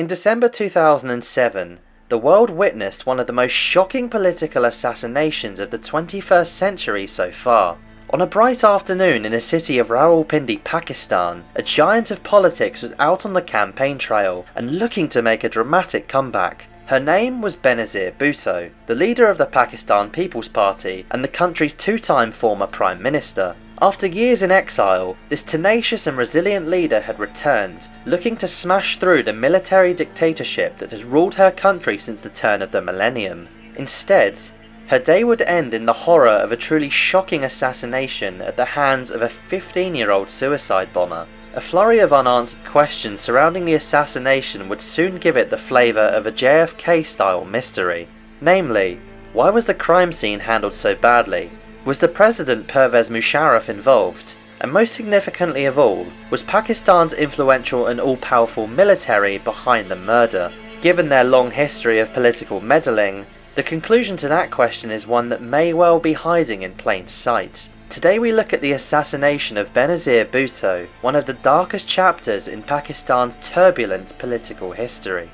In December 2007, the world witnessed one of the most shocking political assassinations of the 21st century so far. On a bright afternoon in the city of Rawalpindi, Pakistan, a giant of politics was out on the campaign trail and looking to make a dramatic comeback. Her name was Benazir Bhutto, the leader of the Pakistan People's Party and the country's two-time former Prime Minister. After years in exile, this tenacious and resilient leader had returned, looking to smash through the military dictatorship that has ruled her country since the turn of the millennium. Instead, her day would end in the horror of a truly shocking assassination at the hands of a 15-year-old suicide bomber. A flurry of unanswered questions surrounding the assassination would soon give it the flavour of a JFK-style mystery. Namely, why was the crime scene handled so badly? Was the president Pervez Musharraf involved? And most significantly of all, was Pakistan's influential and all-powerful military behind the murder? Given their long history of political meddling, the conclusion to that question is one that may well be hiding in plain sight. Today we look at the assassination of Benazir Bhutto, one of the darkest chapters in Pakistan's turbulent political history.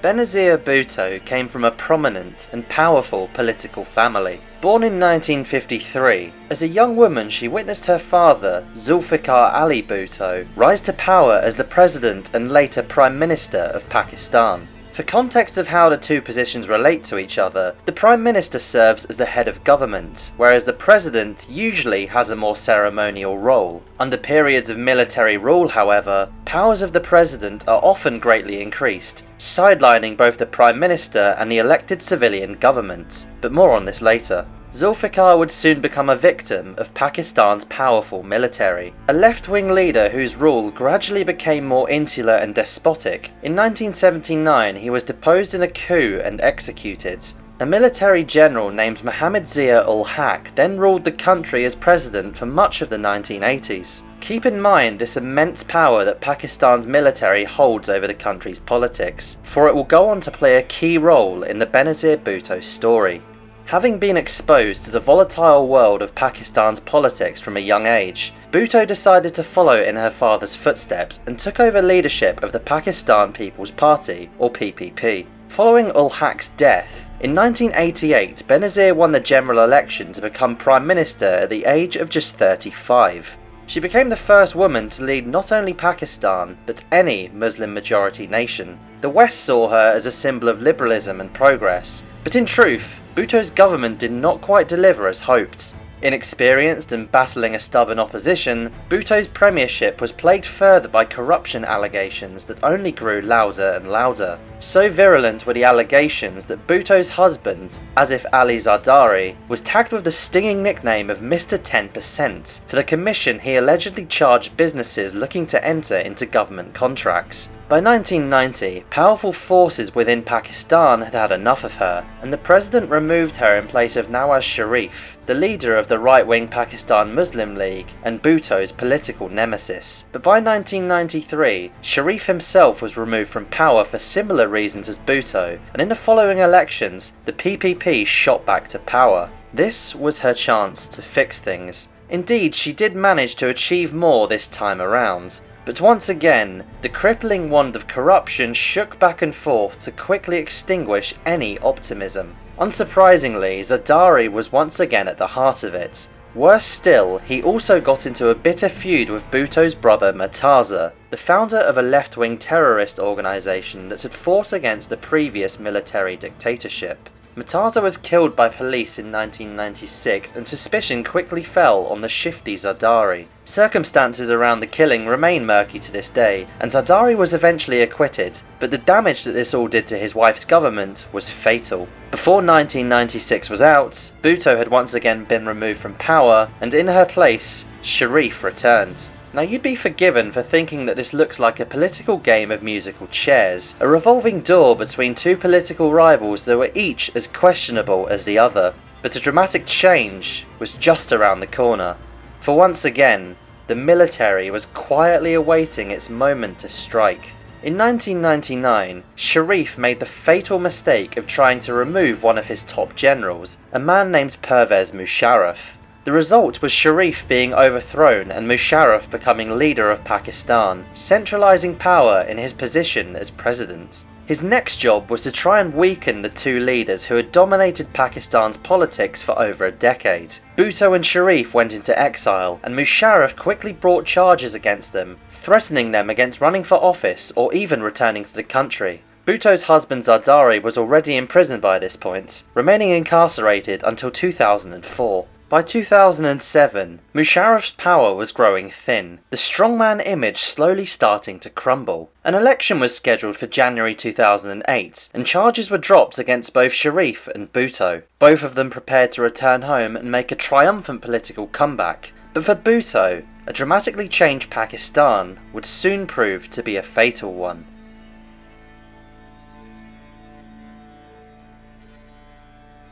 Benazir Bhutto came from a prominent and powerful political family. Born in 1953, as a young woman she witnessed her father, Zulfikar Ali Bhutto, rise to power as the President and later Prime Minister of Pakistan. For context of how the two positions relate to each other, the Prime Minister serves as the head of government, whereas the President usually has a more ceremonial role. Under periods of military rule, however, powers of the President are often greatly increased, sidelining both the Prime Minister and the elected civilian government, but more on this later. Zulfikar would soon become a victim of Pakistan's powerful military, a left-wing leader whose rule gradually became more insular and despotic. In 1979 he was deposed in a coup and executed. A military general named Mohammad Zia-ul-Haq then ruled the country as president for much of the 1980s. Keep in mind this immense power that Pakistan's military holds over the country's politics, for it will go on to play a key role in the Benazir Bhutto story. Having been exposed to the volatile world of Pakistan's politics from a young age, Bhutto decided to follow in her father's footsteps and took over leadership of the Pakistan People's Party, or PPP. Following ul-Haq's death, in 1988 Benazir won the general election to become Prime Minister at the age of just 35. She became the first woman to lead not only Pakistan, but any Muslim-majority nation. The West saw her as a symbol of liberalism and progress, but in truth, Bhutto's government did not quite deliver as hoped. Inexperienced and battling a stubborn opposition, Bhutto's premiership was plagued further by corruption allegations that only grew louder and louder. So virulent were the allegations that Bhutto's husband, Asif Ali Zardari, was tagged with the stinging nickname of Mr. 10% for the commission he allegedly charged businesses looking to enter into government contracts. By 1990, powerful forces within Pakistan had had enough of her, and the president removed her in place of Nawaz Sharif, the leader of the right-wing Pakistan Muslim League and Bhutto's political nemesis. But by 1993, Sharif himself was removed from power for similar reasons as Bhutto, and in the following elections, the PPP shot back to power. This was her chance to fix things. Indeed, she did manage to achieve more this time around. But once again, the crippling wand of corruption shook back and forth to quickly extinguish any optimism. Unsurprisingly, Zardari was once again at the heart of it. Worse still, he also got into a bitter feud with Bhutto's brother Murtaza, the founder of a left-wing terrorist organisation that had fought against the previous military dictatorship. Murtaza was killed by police in 1996 and suspicion quickly fell on the shifty Zardari. Circumstances around the killing remain murky to this day, and Zardari was eventually acquitted, but the damage that this all did to his wife's government was fatal. Before 1996 was out, Bhutto had once again been removed from power, and in her place, Sharif returned. Now you'd be forgiven for thinking that this looks like a political game of musical chairs, a revolving door between two political rivals that were each as questionable as the other. But a dramatic change was just around the corner. For once again, the military was quietly awaiting its moment to strike. In 1999, Sharif made the fatal mistake of trying to remove one of his top generals, a man named Pervez Musharraf. The result was Sharif being overthrown and Musharraf becoming leader of Pakistan, centralising power in his position as president. His next job was to try and weaken the two leaders who had dominated Pakistan's politics for over a decade. Bhutto and Sharif went into exile, and Musharraf quickly brought charges against them, threatening them against running for office or even returning to the country. Bhutto's husband Zardari was already in prison by this point, remaining incarcerated until 2004. By 2007, Musharraf's power was growing thin, the strongman image slowly starting to crumble. An election was scheduled for January 2008, and charges were dropped against both Sharif and Bhutto, both of them prepared to return home and make a triumphant political comeback. But for Bhutto, a dramatically changed Pakistan would soon prove to be a fatal one.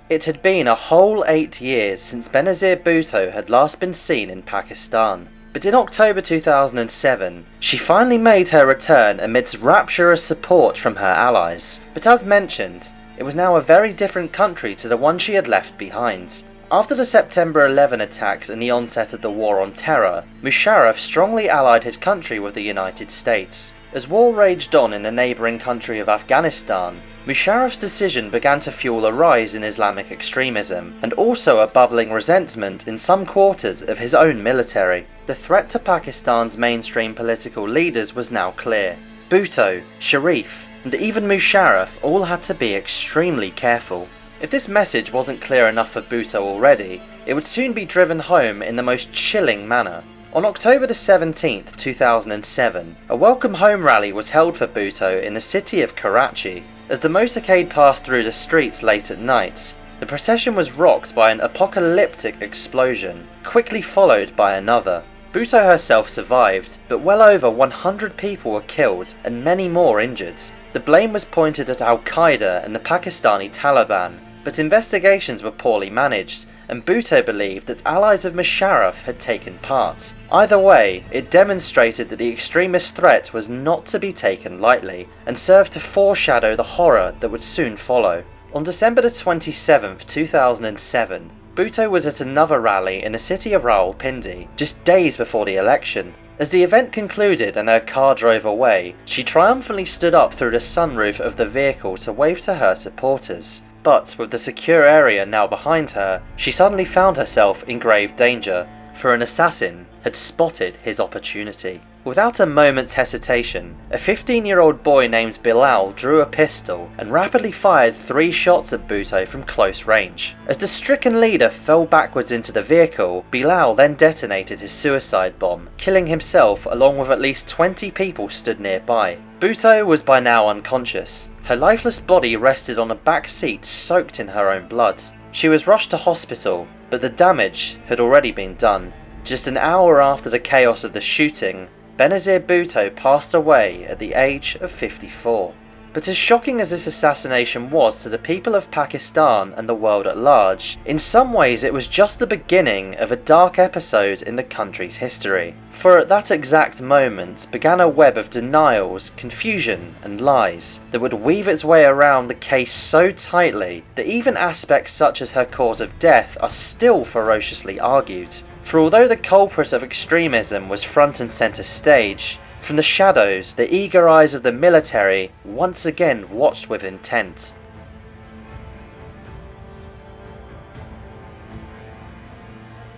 It had been a whole 8 years since Benazir Bhutto had last been seen in Pakistan, but in October 2007, she finally made her return amidst rapturous support from her allies. But as mentioned, it was now a very different country to the one she had left behind. After the September 11 attacks and the onset of the War on Terror, Musharraf strongly allied his country with the United States. As war raged on in the neighbouring country of Afghanistan, Musharraf's decision began to fuel a rise in Islamic extremism, and also a bubbling resentment in some quarters of his own military. The threat to Pakistan's mainstream political leaders was now clear. Bhutto, Sharif, and even Musharraf all had to be extremely careful. If this message wasn't clear enough for Bhutto already, it would soon be driven home in the most chilling manner. On October 17th, 2007, a welcome home rally was held for Bhutto in the city of Karachi. As the motorcade passed through the streets late at night, the procession was rocked by an apocalyptic explosion, quickly followed by another. Bhutto herself survived, but well over 100 people were killed and many more injured. The blame was pointed at Al-Qaeda and the Pakistani Taliban, but investigations were poorly managed, and Bhutto believed that allies of Musharraf had taken part. Either way, it demonstrated that the extremist threat was not to be taken lightly, and served to foreshadow the horror that would soon follow. On December 27th, 2007, Bhutto was at another rally in the city of Rawalpindi, just days before the election. As the event concluded and her car drove away, she triumphantly stood up through the sunroof of the vehicle to wave to her supporters. But with the secure area now behind her, she suddenly found herself in grave danger, for an assassin had spotted his opportunity. Without a moment's hesitation, a 15-year-old boy named Bilal drew a pistol and rapidly fired 3 shots at Bhutto from close range. As the stricken leader fell backwards into the vehicle, Bilal then detonated his suicide bomb, killing himself along with at least 20 people stood nearby. Bhutto was by now unconscious. Her lifeless body rested on a back seat soaked in her own blood. She was rushed to hospital, but the damage had already been done. Just an hour after the chaos of the shooting, Benazir Bhutto passed away at the age of 54. But as shocking as this assassination was to the people of Pakistan and the world at large, in some ways it was just the beginning of a dark episode in the country's history. For at that exact moment began a web of denials, confusion and lies that would weave its way around the case so tightly that even aspects such as her cause of death are still ferociously argued. For although the culprit of extremism was front and centre stage, from the shadows the eager eyes of the military once again watched with intent.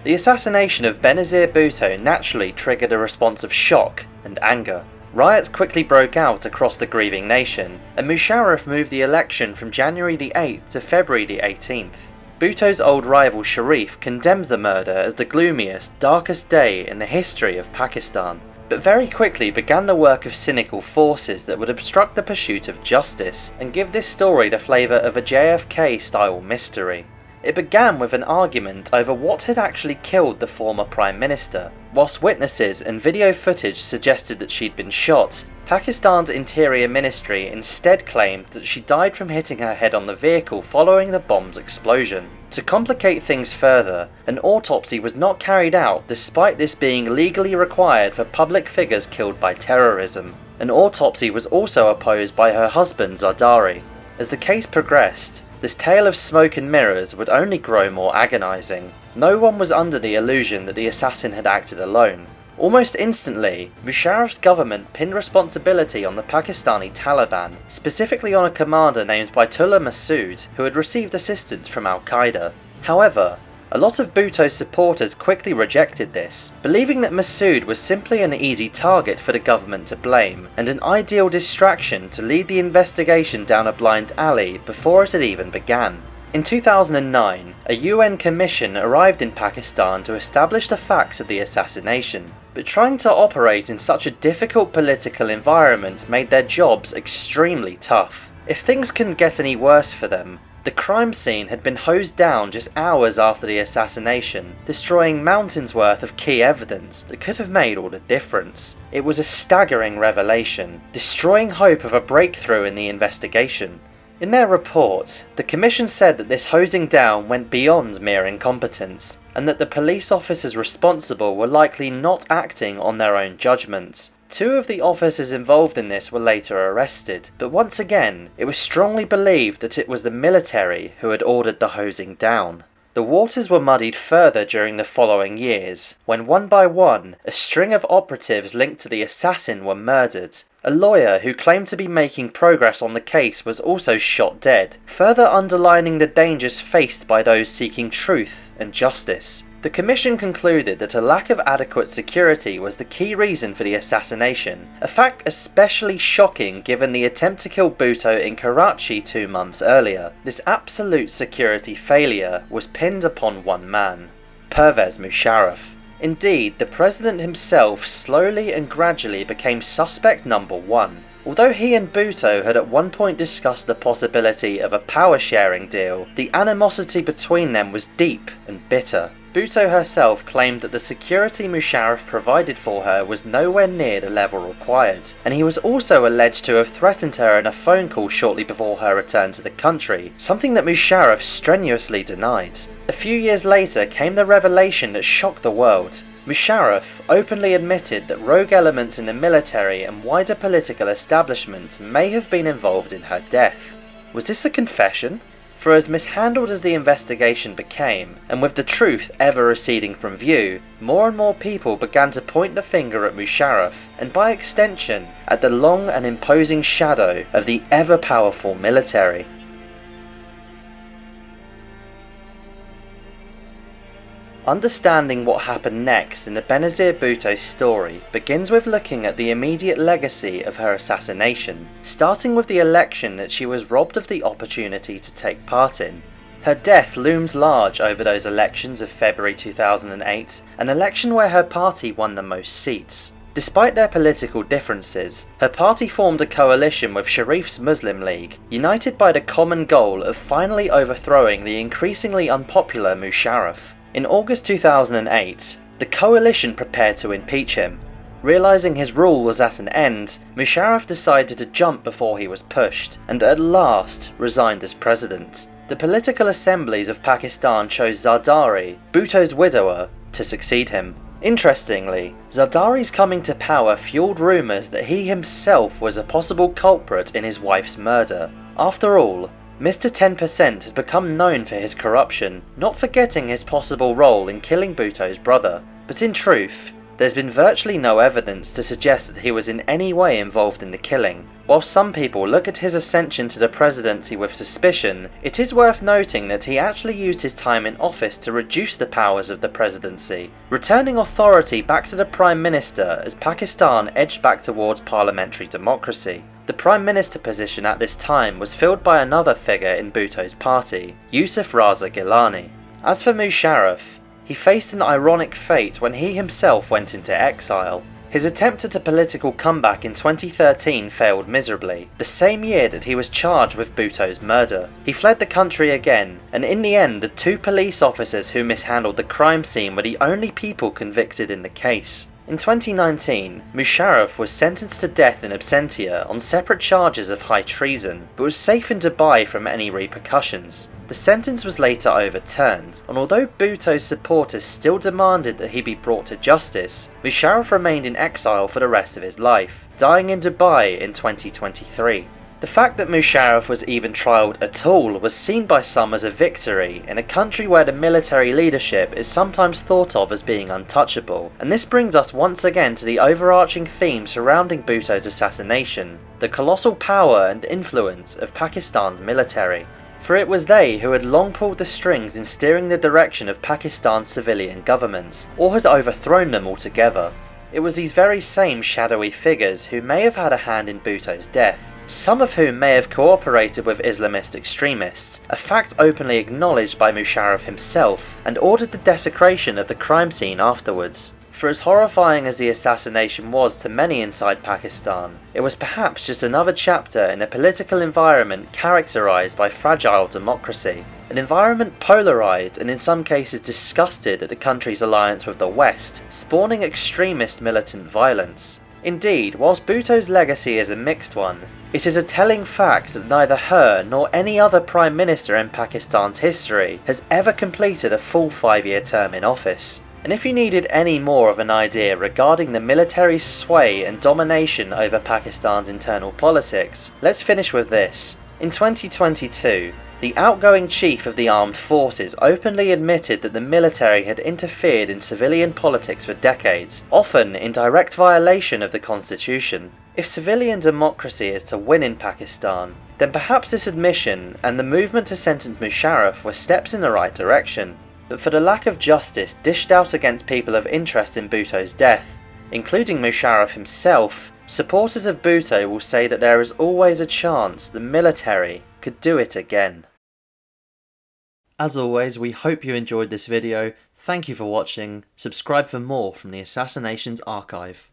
The assassination of Benazir Bhutto naturally triggered a response of shock and anger. Riots quickly broke out across the grieving nation, and Musharraf moved the election from January the 8th to February the 18th. Bhutto's old rival Sharif condemned the murder as the gloomiest, darkest day in the history of Pakistan, but very quickly began the work of cynical forces that would obstruct the pursuit of justice and give this story the flavour of a JFK-style mystery. It began with an argument over what had actually killed the former Prime Minister. Whilst witnesses and video footage suggested that she'd been shot, Pakistan's Interior Ministry instead claimed that she died from hitting her head on the vehicle following the bomb's explosion. To complicate things further, an autopsy was not carried out despite this being legally required for public figures killed by terrorism. An autopsy was also opposed by her husband Zardari. As the case progressed, this tale of smoke and mirrors would only grow more agonising. No one was under the illusion that the assassin had acted alone. Almost instantly, Musharraf's government pinned responsibility on the Pakistani Taliban, specifically on a commander named Baitullah Masood, who had received assistance from Al-Qaeda. However, a lot of Bhutto's supporters quickly rejected this, believing that Masood was simply an easy target for the government to blame, and an ideal distraction to lead the investigation down a blind alley before it had even begun. In 2009, a UN commission arrived in Pakistan to establish the facts of the assassination, but trying to operate in such a difficult political environment made their jobs extremely tough. If things couldn't get any worse for them, the crime scene had been hosed down just hours after the assassination, destroying mountains worth of key evidence that could have made all the difference. It was a staggering revelation, destroying hope of a breakthrough in the investigation. In their report, the Commission said that this hosing down went beyond mere incompetence, and that the police officers responsible were likely not acting on their own judgments. 2 of the officers involved in this were later arrested, but once again, it was strongly believed that it was the military who had ordered the hosing down. The waters were muddied further during the following years, when one by one, a string of operatives linked to the assassin were murdered. A lawyer who claimed to be making progress on the case was also shot dead, further underlining the dangers faced by those seeking truth and justice. The Commission concluded that a lack of adequate security was the key reason for the assassination, a fact especially shocking given the attempt to kill Bhutto in Karachi 2 months earlier. This absolute security failure was pinned upon one man, Pervez Musharraf. Indeed, the president himself slowly and gradually became suspect number 1. Although he and Bhutto had at one point discussed the possibility of a power-sharing deal, the animosity between them was deep and bitter. Bhutto herself claimed that the security Musharraf provided for her was nowhere near the level required, and he was also alleged to have threatened her in a phone call shortly before her return to the country, something that Musharraf strenuously denied. A few years later came the revelation that shocked the world. Musharraf openly admitted that rogue elements in the military and wider political establishment may have been involved in her death. Was this a confession? For as mishandled as the investigation became, and with the truth ever receding from view, more and more people began to point the finger at Musharraf, and by extension, at the long and imposing shadow of the ever-powerful military. Understanding what happened next in the Benazir Bhutto story begins with looking at the immediate legacy of her assassination, starting with the election that she was robbed of the opportunity to take part in. Her death looms large over those elections of February 2008, an election where her party won the most seats. Despite their political differences, her party formed a coalition with Sharif's Muslim League, united by the common goal of finally overthrowing the increasingly unpopular Musharraf. In August 2008, the coalition prepared to impeach him. Realising his rule was at an end, Musharraf decided to jump before he was pushed, and at last resigned as president. The political assemblies of Pakistan chose Zardari, Bhutto's widower, to succeed him. Interestingly, Zardari's coming to power fueled rumours that he himself was a possible culprit in his wife's murder. After all, Mr. 10% had become known for his corruption, not forgetting his possible role in killing Bhutto's brother. But in truth, there's been virtually no evidence to suggest that he was in any way involved in the killing. While some people look at his ascension to the presidency with suspicion, it is worth noting that he actually used his time in office to reduce the powers of the presidency, returning authority back to the Prime Minister as Pakistan edged back towards parliamentary democracy. The Prime Minister position at this time was filled by another figure in Bhutto's party, Yusuf Raza Gilani. As for Musharraf, he faced an ironic fate when he himself went into exile. His attempt at a political comeback in 2013 failed miserably, the same year that he was charged with Bhutto's murder. He fled the country again, and in the end the 2 police officers who mishandled the crime scene were the only people convicted in the case. In 2019, Musharraf was sentenced to death in absentia on separate charges of high treason, but was safe in Dubai from any repercussions. The sentence was later overturned, and although Bhutto's supporters still demanded that he be brought to justice, Musharraf remained in exile for the rest of his life, dying in Dubai in 2023. The fact that Musharraf was even trialled at all was seen by some as a victory in a country where the military leadership is sometimes thought of as being untouchable, and this brings us once again to the overarching theme surrounding Bhutto's assassination, the colossal power and influence of Pakistan's military. For it was they who had long pulled the strings in steering the direction of Pakistan's civilian governments, or had overthrown them altogether. It was these very same shadowy figures who may have had a hand in Bhutto's death, some of whom may have cooperated with Islamist extremists, a fact openly acknowledged by Musharraf himself, and ordered the desecration of the crime scene afterwards. For as horrifying as the assassination was to many inside Pakistan, it was perhaps just another chapter in a political environment characterised by fragile democracy, an environment polarised and in some cases disgusted at the country's alliance with the West, spawning extremist militant violence. Indeed, whilst Bhutto's legacy is a mixed one, it is a telling fact that neither her nor any other Prime Minister in Pakistan's history has ever completed a full 5-year term in office. And if you needed any more of an idea regarding the military's sway and domination over Pakistan's internal politics, let's finish with this. In 2022, the outgoing chief of the armed forces openly admitted that the military had interfered in civilian politics for decades, often in direct violation of the constitution. If civilian democracy is to win in Pakistan, then perhaps this admission and the movement to sentence Musharraf were steps in the right direction. But for the lack of justice dished out against people of interest in Bhutto's death, including Musharraf himself, supporters of Bhutto will say that there is always a chance the military could do it again. As always, we hope you enjoyed this video. Thank you for watching. Subscribe for more from the Assassinations archive.